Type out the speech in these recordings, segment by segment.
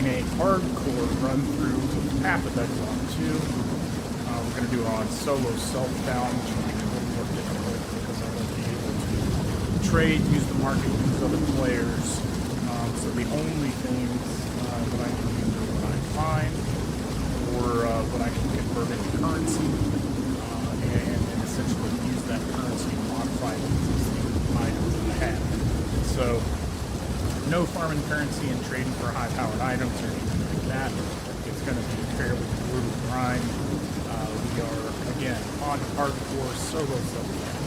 doing a hardcore run through of Path of Exile 2. We're going to do it on solo self-bound, which will be a little more difficult because I won't be able to trade, use the market, use other players. So the only things that I can use are what I find, or what I can convert into currency, and essentially use that currency to modify the existing items that I have. So, no farming currency and trading for high-powered items or anything like that. It's going to be a fairly brutal grind. We are, again, on hardcore solo self-bound.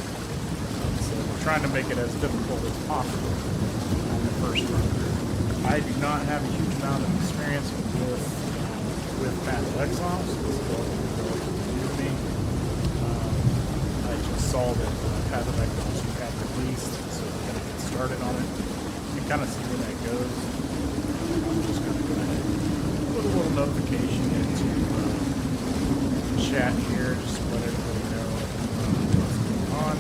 So we're trying to make it as difficult as possible on the first run through. I do not have a huge amount of experience with Path of Exile, so this is all new to me. I just saw that Path of Exile 2 had released, so we're going to get started on it and kind of see where that goes. I'm just going to go ahead and put a little notification into chat here, just to let everybody know what's going on.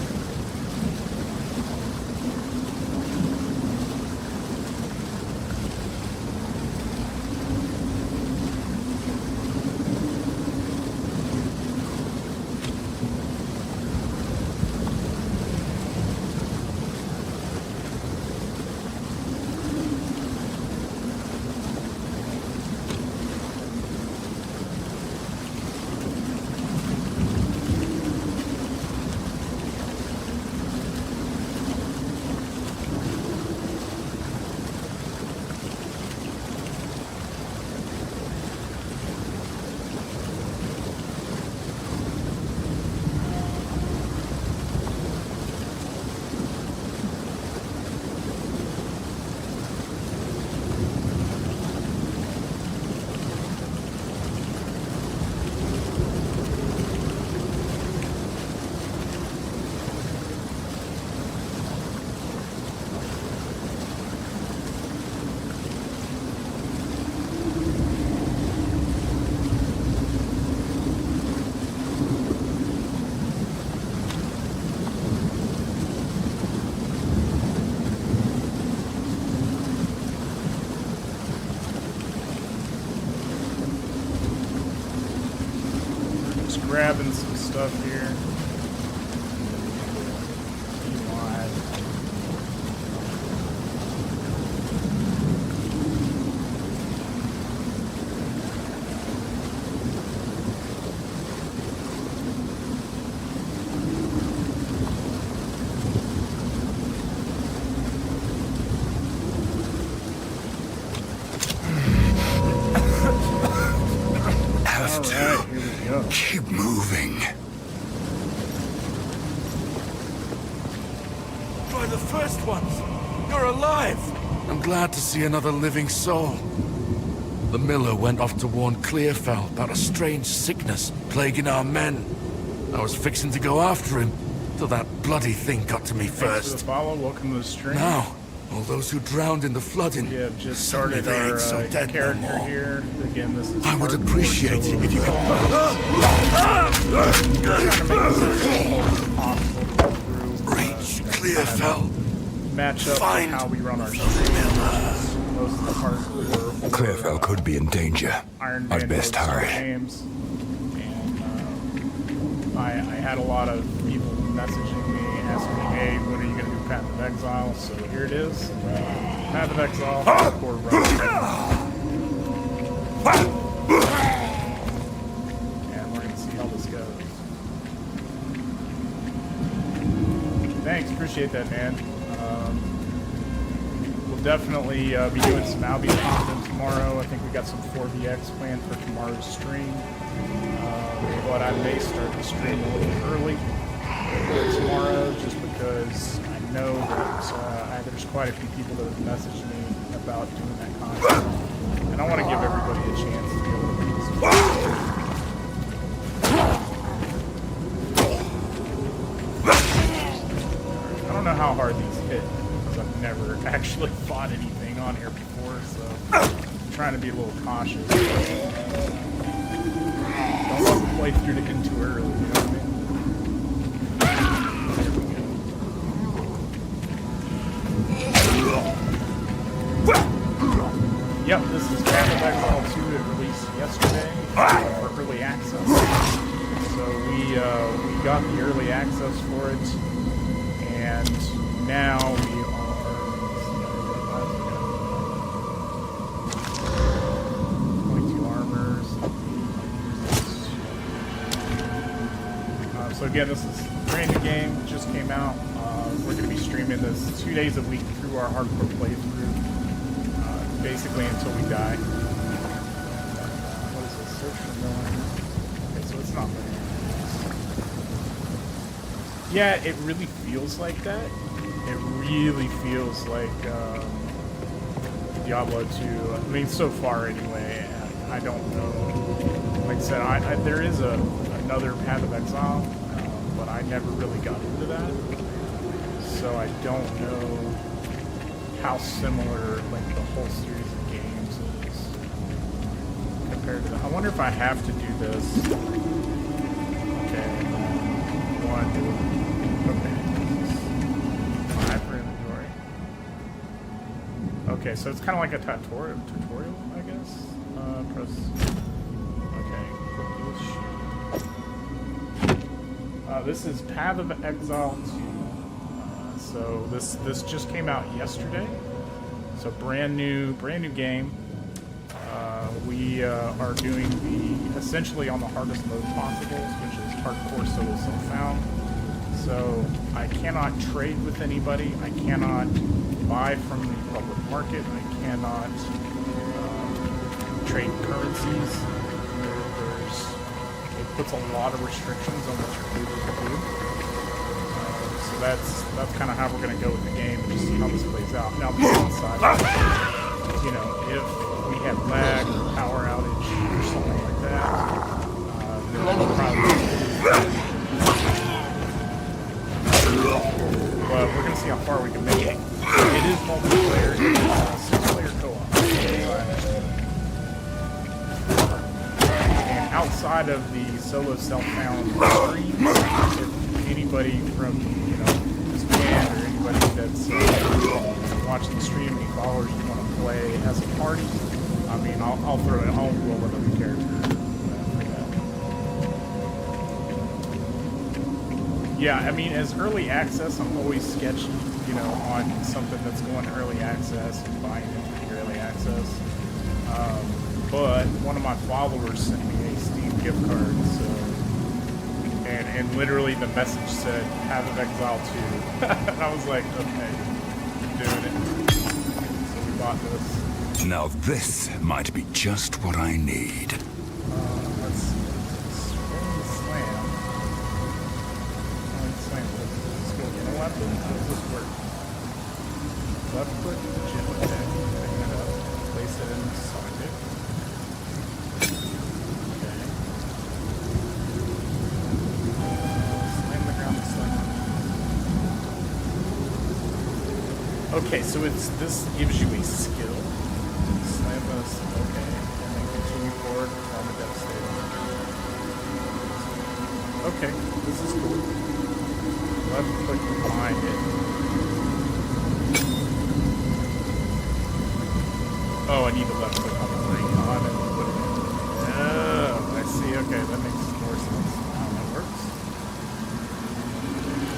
Grabbing some stuff here. Keep moving. By the first ones! You're alive! I'm glad to see another living soul. The miller went off to warn Clearfell about a strange sickness plaguing our men. I was fixing to go after him, till that bloody thing got to me first. Thanks for the follow. Welcome to the stream. Now, all those who drowned in the flooding, we have just started our character no here. Again, this is I would appreciate it if you could... Reach Clearfell. Match up with how we run our streams. Most of the hardcore. Clearfell could be in danger. I'd best hurry. Games. And I had a lot of people messaging me, asking me, hey, when are you going to do Path of Exile? So here it is. Path of Exile, hardcore run. And we're going to see how this goes. Thanks, appreciate that, man. We'll definitely be doing some Albion content tomorrow. I think we got some 4VX planned for tomorrow's stream. But I may start the stream a little early tomorrow, just because I know that there's quite a few people that have messaged me about doing that content, and I want to give everybody a chance to be able to read some. I don't know how hard these hit, because I've never actually fought anything on here before, so I'm trying to be a little cautious. Don't let the playthrough to end too early, you know what I mean? There we go. Yep, this is Path of access. So we got the early access for it, and now we are. 22 armors. So again, this is a brand new game. Just came out. We're going to be streaming this 2 days a week through our hardcore playthrough, basically until we die. What is this? Search for villain. Okay, so it's not there. Yeah, it really feels like that. It really feels like Diablo 2. I mean, so far anyway. I don't know. Like I said, there is another Path of Exile, but I never really got into that. So I don't know how similar like the whole series of games is compared to that. I wonder if I have to do this. Okay, one. Okay, 5 for inventory. Okay, so it's kind of like a tutorial, I guess. Press. Okay, this is Path of Exile 2. So this just came out yesterday. So brand new game. We are doing essentially on the hardest mode possible, which is hardcore solo self-found. So I cannot trade with anybody. I cannot buy from the public market. I cannot trade currencies. It puts a lot of restrictions on what you're able to do. So that's kind of how we're going to go with the game and just see how this plays out. Now, the downside is, you know, if we have lag or power outage or something like that, then we'll probably. But we're going to see how far we can make it. It is multiplayer. It is 6-player co-op. And outside of the solo self-found streams, if anybody from, you know, this band or anybody that's watching the stream, any followers you want to play as a party, I mean, I'll throw it. I'll roll another character for that. Yeah, I mean, as early access, I'm always sketchy, you know, on something that's going early access and buying it for the early access. But one of my followers sent me a Steam gift card, so. And literally the message said, Path of Exile 2. And I was like, okay, I'm doing it. So we bought this. Now this might be just what I need. Let's see. Slam. Slam. Let's go get a weapon. How does this work? Left click, jump attack. Pick it up. Place it in the socket. Okay, so this gives you a skill. Slam this, okay, and then continue forward on the devastator. Okay, this is cool. Left click to bind it. Oh, I need to left click on the ring on and put it in. Oh, I see, okay, that makes more sense how that works.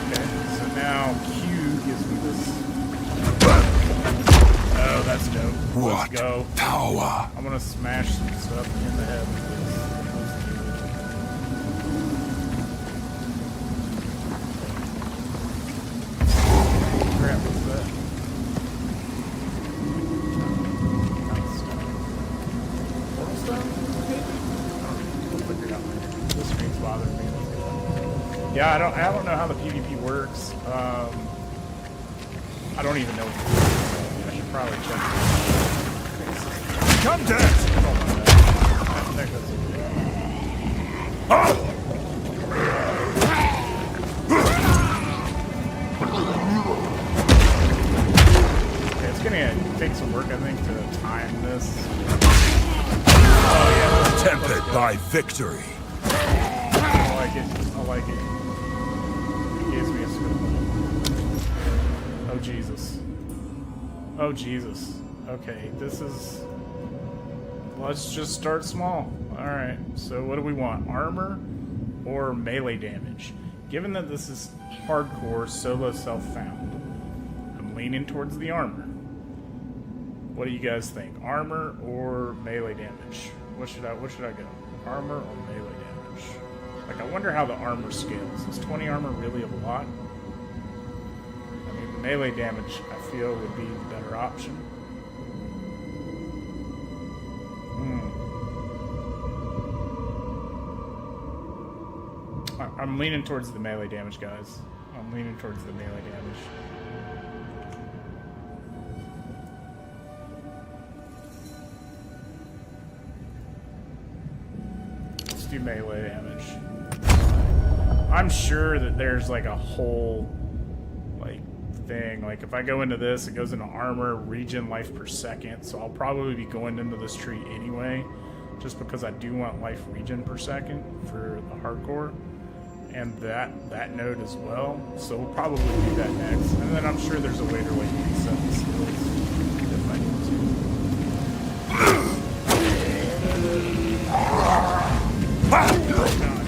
Okay, so now Q gives me this. Oh, that's dope. What? Let's go. Power. I'm gonna smash some stuff in the head with this. Crap, what's that? Portal stone? We'll figure it out later. This screen's bothering me. Yeah, I don't know how the PvP works. I don't even know. I should probably check. Come dance! I think that's okay, it's gonna take some work, I think, to time this. Oh yeah. Tempered by victory. I like it. I like it. It gives me a skill. Oh Jesus. Oh Jesus. Okay, this is Let's just start small. Alright, so what do we want? Armor or melee damage? Given that this is hardcore solo self-found, I'm leaning towards the armor. What do you guys think? Armor or melee damage? What should I go? Armor or melee damage? Like, I wonder how the armor scales. Is 20 armor really a lot? I mean, melee damage, I feel, would be the better option. I'm leaning towards the melee damage, guys. I'm leaning towards the melee damage. Let's do melee damage. I'm sure that there's like a whole like thing. Like if I go into this, it goes into armor, regen life per second. So I'll probably be going into this tree anyway, just because I do want life regen per second for the hardcore. And that node as well. So we'll probably do that next. And then I'm sure there's a way to like reset the skills if I need to. Oh, God.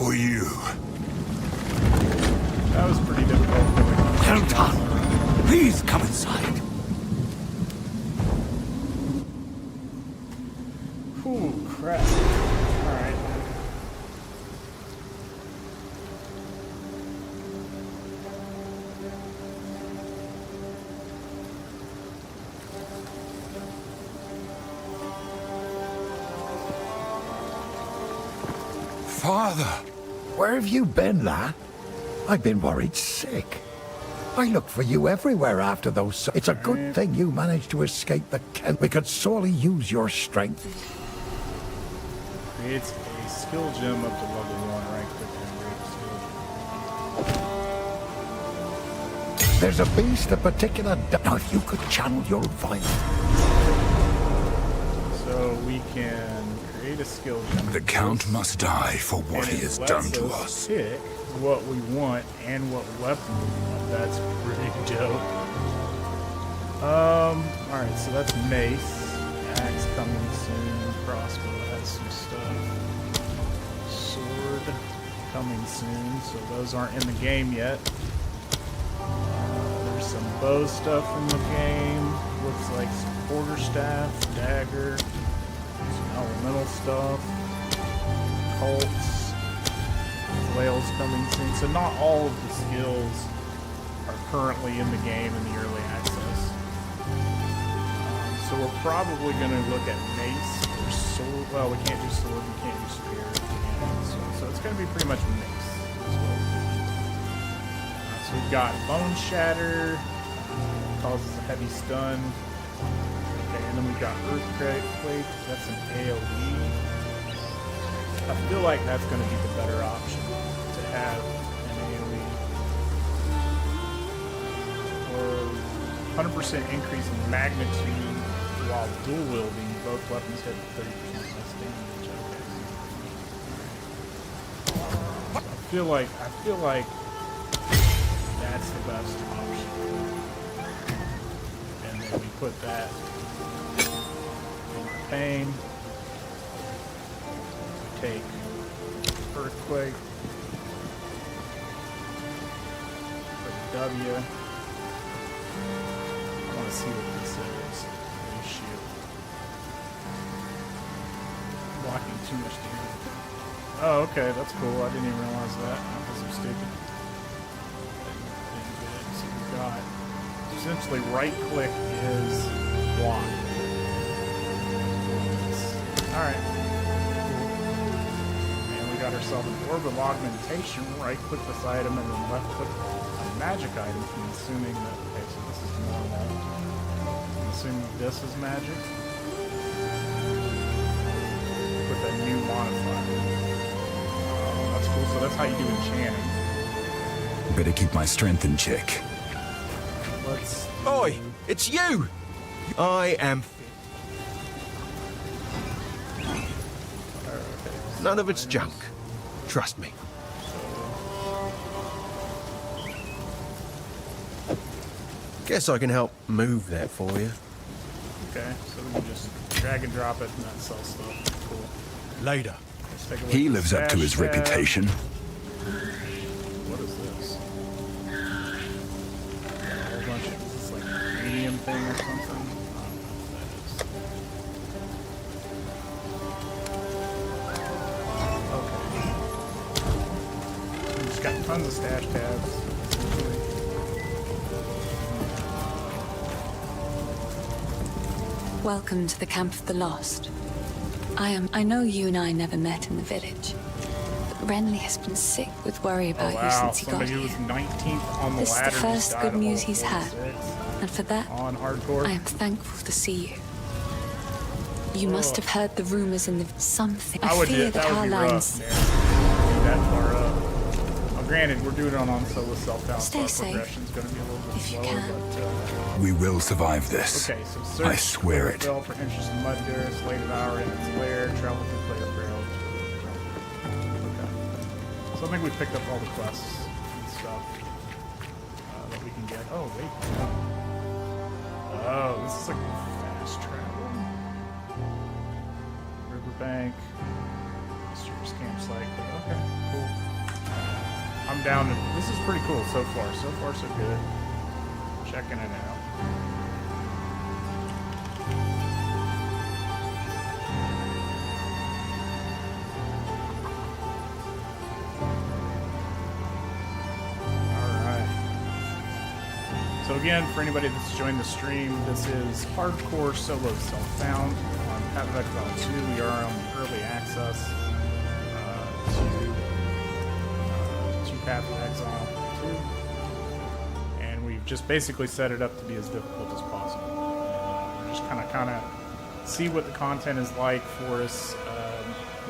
Or you? That was pretty difficult. Well done. Please come inside. Ooh, crap. Alright. Father! Where have you been, lad? I've been worried sick. I looked for you everywhere after those. It's a good thing you managed to escape the Kent. We could sorely use your strength. Creates a skill gem up to level 1, right click and create a skill gem. There's a beast of particular. Now, if you could channel your violence. So we can create a skill gem. The Count must die for what And he it has lets done to us. Pick what we want and what weapon we want. That's pretty dope. Alright, so that's mace. Axe coming soon. Crossbow has some stuff. Sword coming soon, so those aren't in the game yet. There's some bow stuff in the game. Looks like some quarterstaff, dagger, some elemental stuff, cults. Flails coming soon. So not all of the skills are currently in the game in the early access. So we're probably going to look at mace or sword. Well, we can't do sword, we can't do spear. So it's going to be pretty much mace. So we've got bone shatter, causes a heavy stun. Okay, and then we've got earthquake. That's an AoE. I feel like that's going to be the better option to have an AoE. Or 100% increase in magnitude while dual wielding. Both weapons hit 30% less damage. Okay. I feel like that's the best option. And then we put that in our pain. Take earthquake, put W. I want to see what this is. Issue. Blocking too much damage. Oh, okay, that's cool. I didn't even realize that. Because I'm stupid. Didn't get it. So we've got essentially right click is block. Alright. Got ourselves an orb of augmentation. Right click this item and then left click a magic item. I'm assuming that, okay, so this is normal. I'm assuming this is magic. With a new modifier. That's cool. So that's how you do enchanting. Better keep my strength in check. Let's. Oi, it's you! I am... None of it's junk. Trust me. Guess I can help move that for you. Okay, so we can just drag and drop it and then sell stuff. Cool. Later. Let's take a look He at lives up to his stash tab. reputation. What is this? Got a whole bunch of, is this like a medium thing or something? I don't know what that is. Okay. We just got tons of stash tabs. Welcome to the Camp of the Lost. I know you and I never met in the village, but Renly has been sick with worry about you since he got Somebody who was here. 19th on the This is the ladder first just good died news of he's had, 46 and for that, on hardcore. I am thankful to see you. You must have heard the rumors in the something. I fear that our be lines. rough, man. That far up. Well, granted, we're doing it on solo self-down, so Stay our safe, progression's going to be a little bit if you slower, can. but We will survive this. okay, so search I swear it. for interest in mud deers, late an hour in its lair, travel through player trails. Okay. So I think we picked up all the quests and stuff that we can get. Oh, wait. Oh, this is like fast travel. Riverbank. Mistress campsite. Okay, cool. down. This is pretty cool so far. So far, so good. Checking it out. So again, for anybody that's joined the stream, this is hardcore solo self-found on Path of Exile 2. We are on early access to Path of Exile 2, and we've just basically set it up to be as difficult as possible. We're just kind of see what the content is like for us.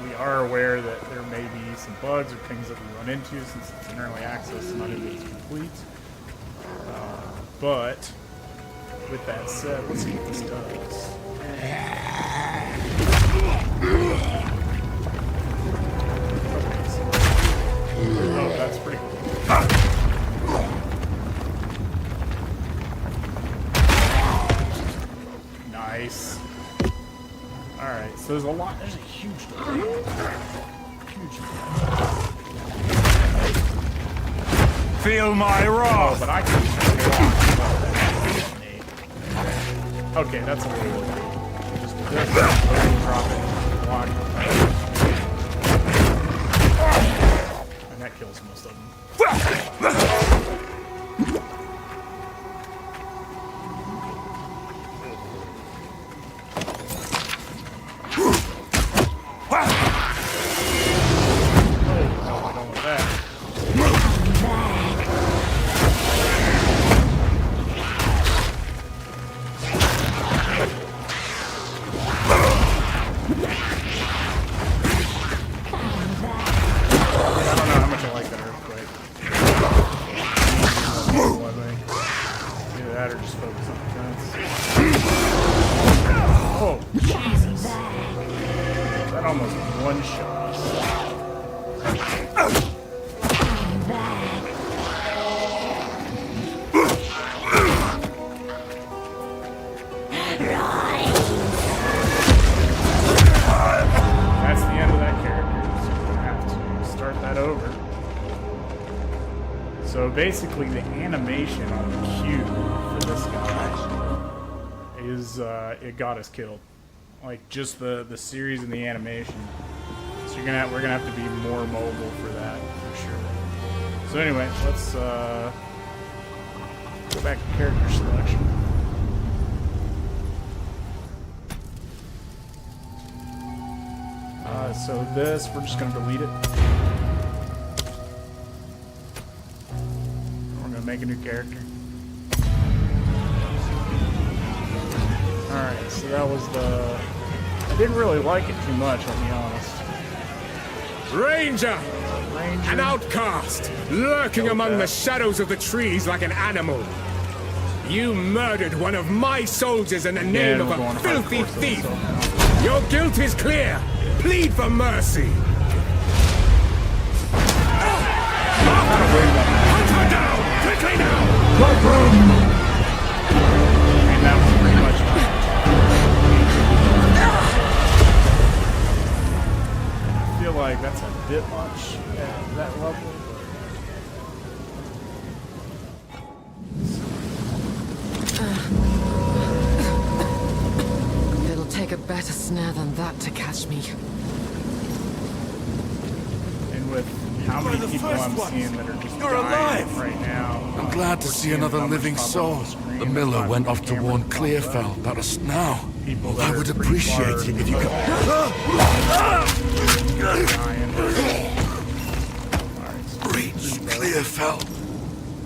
We are aware that there may be some bugs or things that we run into since it's in early access and not everything's complete. But with that said, let's see what this does. Oh, that's pretty cool. Nice. Alright, so there's a lot, there's a huge delay. Huge delay. Feel my wrath! Oh, but I can okay, that's a little bit. Just drop it, block. And that kills most of them. Basically, the animation on the cue for this guy is it got us killed. Like just the series and the animation. So we're gonna have to be more mobile for that for sure. So anyway, let's go back to character selection. So this we're just gonna delete it. Make a new character. Alright, so that was the... I didn't really like it too much, I'll be honest. Ranger! An outcast, lurking among the shadows of the trees like an animal. You murdered one of my soldiers in the name of a filthy thief. Your guilt is clear. Plead for mercy. Hunt her down! Quickly now! And that was pretty much I feel like that's a bit much at that level. It'll take a better snare than that to catch me. And with how many people I'm seeing that are just dying right now. I'm glad to see another living soul. The miller went off to warn Clearfell about us now. I would appreciate it if you could... Reach Clearfell.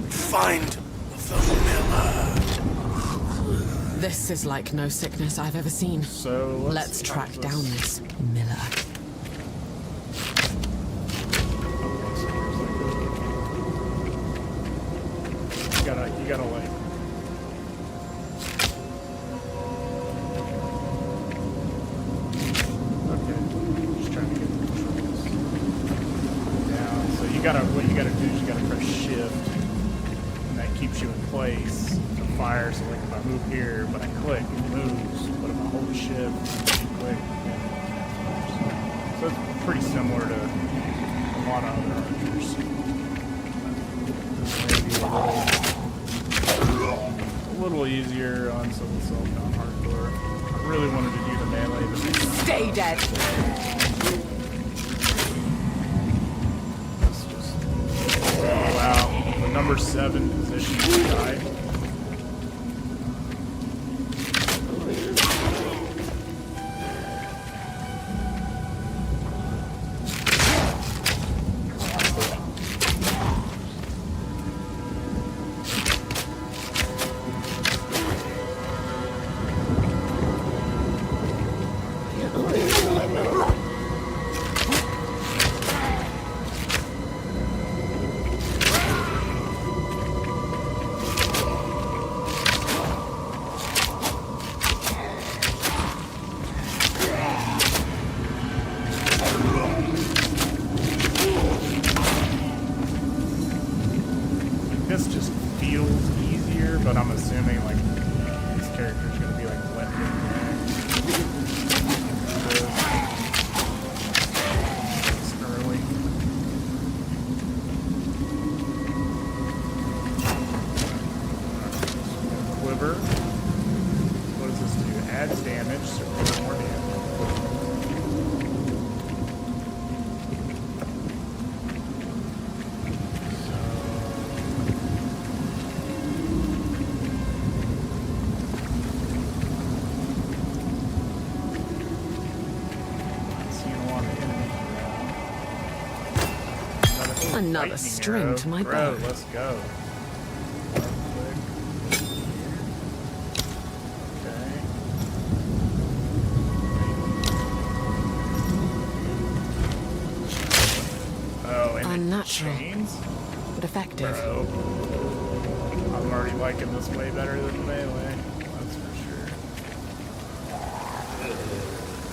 Find the miller. This is like no sickness I've ever seen. So let's track down this miller. You gotta like... Okay, just trying to get the controls down. So what you gotta do is you gotta press shift, and that keeps you in place to fire. So like if I move here, but I click, it moves. But if I hold shift, and click, it fires. So it's pretty similar to a lot of other archers. a little easier on some self on hardcore. I really wanted to do the melee, but Stay dead. it's just wow. The number 7 position died. This just feels easier, but I'm assuming like this character's gonna be like wet in it's early. Quiver. What does this do? Adds damage, so quiver more damage. Another string to my bow. Let's go. Okay. Oh, and Unnatural, chains? but effective. Bro. I'm already liking this way better than melee. That's for sure.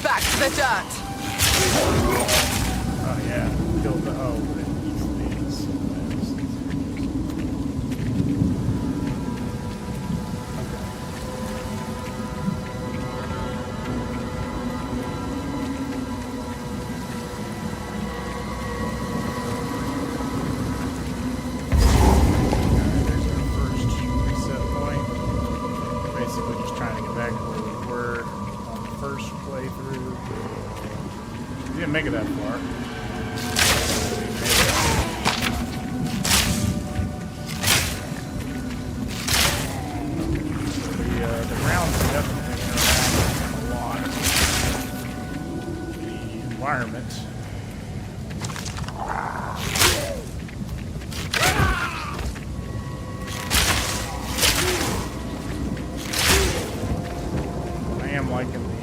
Back to the dirt. Oh yeah. Kill the but it needs these. Make it that far. The ground's definitely interacting a lot. The environment. I am liking these.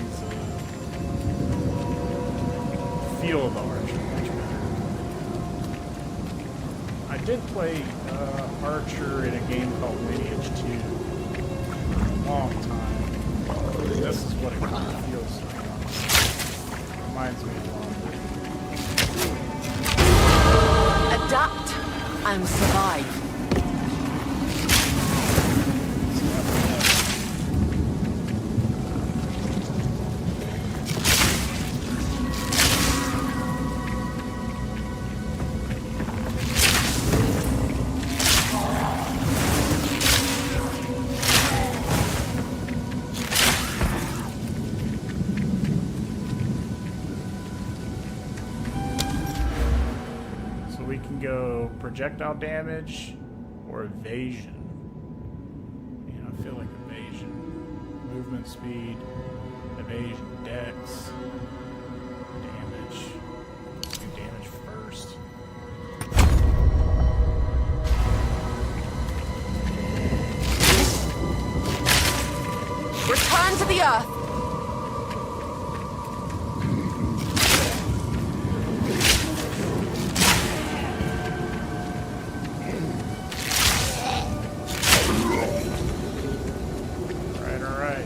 Feel of the Archer much better. I did play Archer in a game called Lineage 2 for a long time. This is what it kind of feels like. Reminds me a lot. Adapt and survive. Projectile damage or evasion. Man, I feel like evasion. Movement speed, evasion, dex, damage. Let's do damage first. Return to the earth.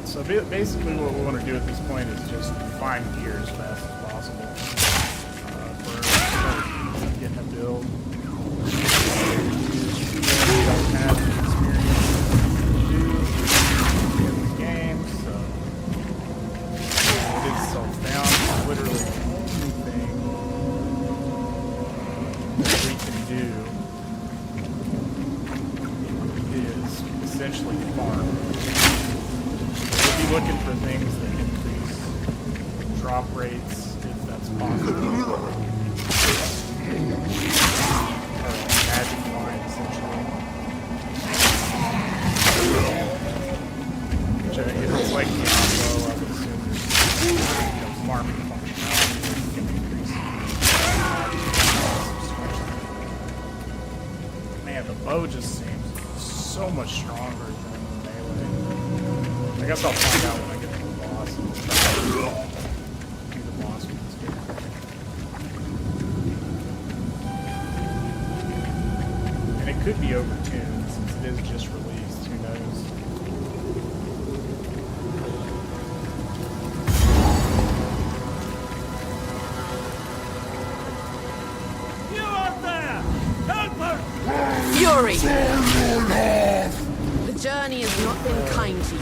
So basically what we want to do at this point is just find gear as fast as possible for getting a build. We don't have the experience in this game, so it is self-found. It's literally the only thing that we can do eventually farm. We'll be looking for things that increase drop rates, if that's possible. Or magic line, essentially. Which, if it's like Diablo, I would assume there's farming functionality that can increase. Man, the bow just seems so much stronger than the melee. I guess I'll find out when I get to the boss and try to do the boss with this game. And it could be overtuned since it is just released, who knows? You out there! Help her! Fury! The journey has not been kind to you.